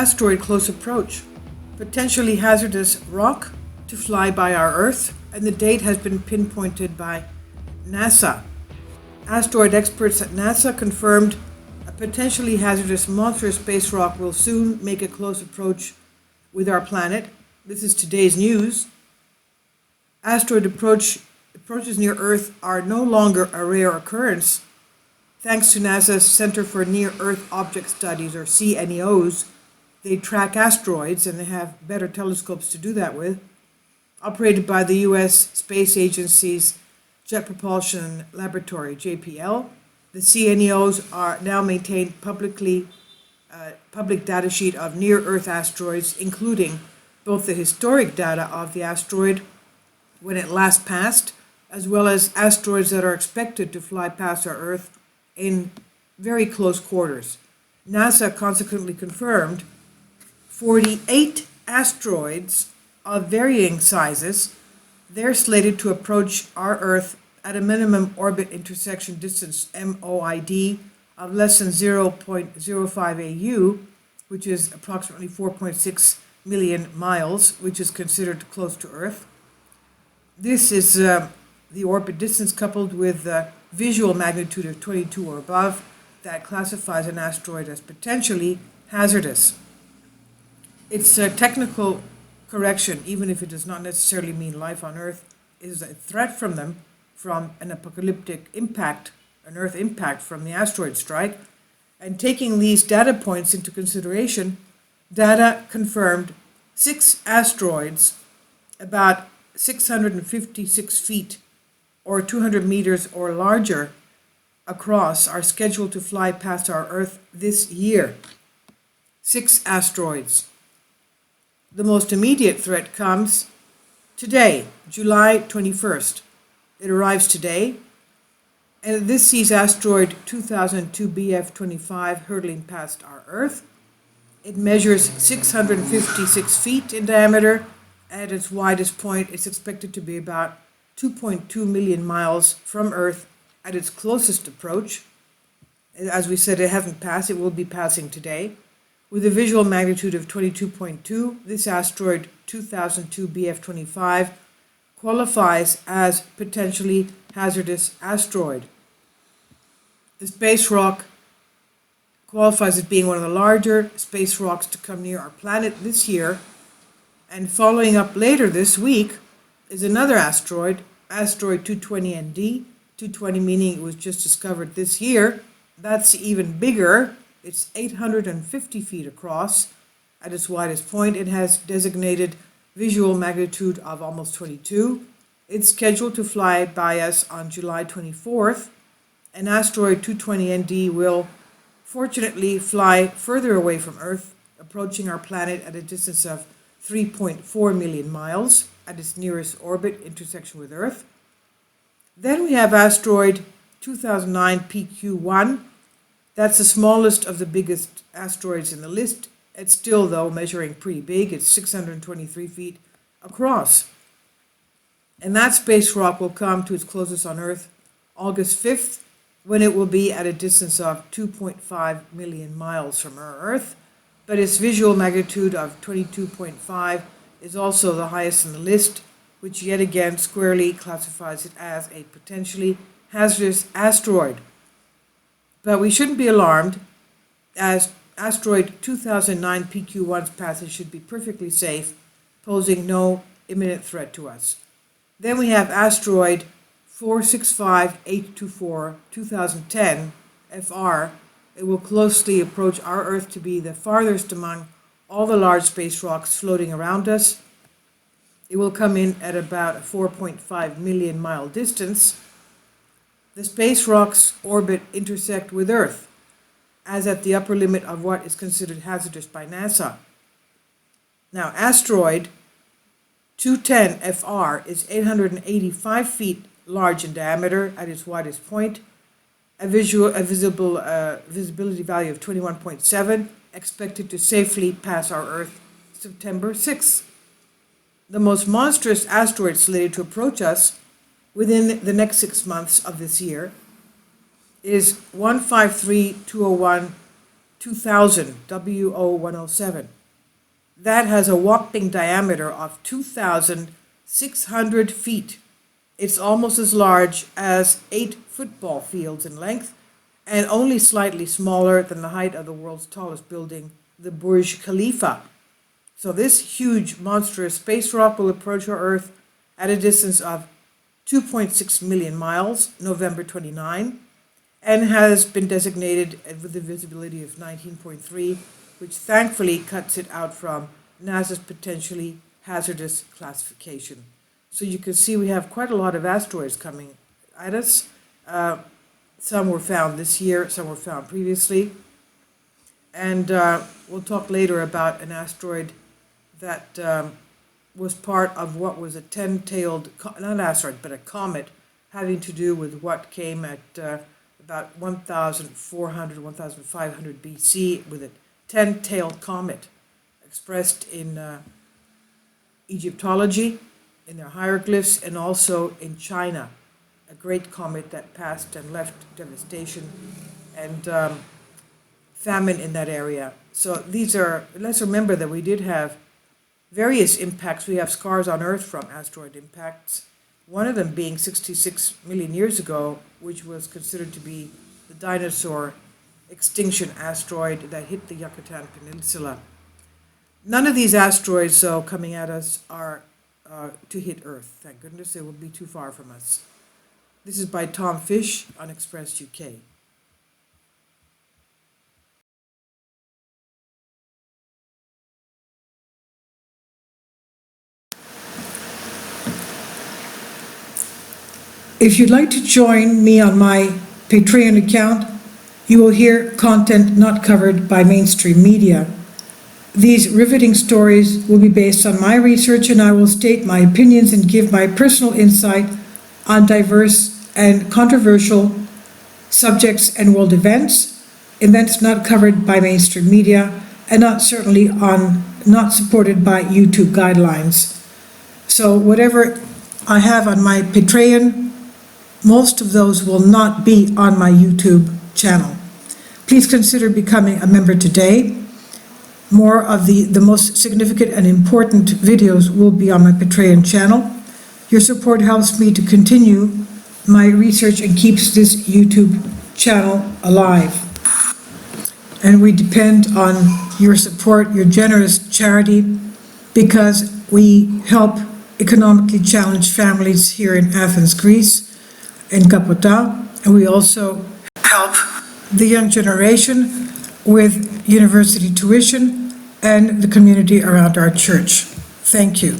Asteroid close approach. Potentially hazardous rock to fly by our Earth, and the date has been pinpointed by NASA. Asteroid experts at NASA confirmed a potentially hazardous monstrous space rock will soon make a close approach with our planet. This is today's news. Asteroid approaches near Earth are no longer a rare occurrence, thanks to NASA's Center for Near-Earth Object Studies, or CNEOs. They track asteroids, and they have better telescopes to do that with, operated by the U.S. Space Agency's Jet Propulsion Laboratory, JPL. The CNEOs are now maintain public data sheet of near-Earth asteroids, including both the historic data of the asteroid when it last passed, as well as asteroids that are expected to fly past our Earth in very close quarters. NASA consequently confirmed 48 asteroids of varying sizes. They're slated to approach our Earth at a minimum orbit intersection distance, MOID, of less than 0.05 AU, which is approximately 4.6 million miles, which is considered close to Earth. This is the orbit distance coupled with the visual magnitude of 22 or above that classifies an asteroid as potentially hazardous. Its technical correction, even if it does not necessarily mean life on Earth, is a threat from an apocalyptic impact, an Earth impact from the asteroid strike. And taking these data points into consideration, data confirmed 6 asteroids about 656 feet or 200 meters or larger across are scheduled to fly past our Earth this year. 6 asteroids. The most immediate threat comes today, July 21st. It arrives today, and this sees asteroid 2002 BF25 hurtling past our Earth. It measures 656 feet in diameter. At its widest point, it's expected to be about 2.2 million miles from Earth at its closest approach. As we said, it hasn't passed. It will be passing today. With a visual magnitude of 22.2, this asteroid 2002 BF25 qualifies as potentially hazardous asteroid. The space rock qualifies as being one of the larger space rocks to come near our planet this year. And following up later this week is another asteroid, asteroid 220ND, 220 meaning it was just discovered this year. That's even bigger. It's 850 feet across at its widest point. It has designated visual magnitude of almost 22. It's scheduled to fly by us on July 24th. And asteroid 220ND will fortunately fly further away from Earth, approaching our planet at a distance of 3.4 million miles at its nearest orbit intersection with Earth. Then we have asteroid 2009 PQ1. That's the smallest of the biggest asteroids in the list. It's still, though, measuring pretty big. It's 623 feet across. And that space rock will come to its closest on Earth August 5th, when it will be at a distance of 2.5 million miles from our Earth. But its visual magnitude of 22.5 is also the highest in the list, which yet again squarely classifies it as a potentially hazardous asteroid. But we shouldn't be alarmed, as asteroid 2009 PQ1's passage should be perfectly safe, posing no imminent threat to us. Then we have asteroid 465824 2010 FR. It will closely approach our Earth to be the farthest among all the large space rocks floating around us. It will come in at about a 4.5 million mile distance. The space rocks orbit intersect with Earth, as at the upper limit of what is considered hazardous by NASA. Now, asteroid 210 FR is 885 feet large in diameter at its widest point, a visibility value of 21.7, expected to safely pass our Earth September 6th. The most monstrous asteroid slated to approach us within the next 6 months of this year is 153201 2000, WO107. That has a whopping diameter of 2,600 feet. It's almost as large as 8 football fields in length and only slightly smaller than the height of the world's tallest building, the Burj Khalifa. So this huge, monstrous space rock will approach our Earth at a distance of 2.6 million miles, November 29, and has been designated with a visibility of 19.3, which thankfully cuts it out from NASA's potentially hazardous classification. So you can see we have quite a lot of asteroids coming at us. Some were found this year, some were found previously. And we'll talk later about an asteroid that was part of what was a 10-tailed, not asteroid, but a comet having to do with what came at about 1,400, 1,500 BC with a 10-tailed comet expressed in Egyptology, in their hieroglyphs, and also in China, a great comet that passed and left devastation and famine in that area. So these are, let's remember that we did have various impacts. We have scars on Earth from asteroid impacts, one of them being 66 million years ago, which was considered to be the dinosaur extinction asteroid that hit the Yucatan Peninsula. None of these asteroids, though, coming at us are to hit Earth. Thank goodness, they will be too far from us. This is by Tom Fish on Express UK. If you'd like to join me on my Patreon account, you will hear content not covered by mainstream media. These riveting stories will be based on my research, and I will state my opinions and give my personal insight on diverse and controversial subjects and world events not covered by mainstream media, and not supported by YouTube guidelines. So whatever I have on my Patreon, most of those will not be on my YouTube channel. Please consider becoming a member today. More of the most significant and important videos will be on my Patreon channel. Your support helps me to continue my research and keeps this YouTube channel alive. And we depend on your support, your generous charity, because we help economically challenged families here in Athens, Greece, in Kapota, and we also help the young generation with university tuition and the community around our church. Thank you.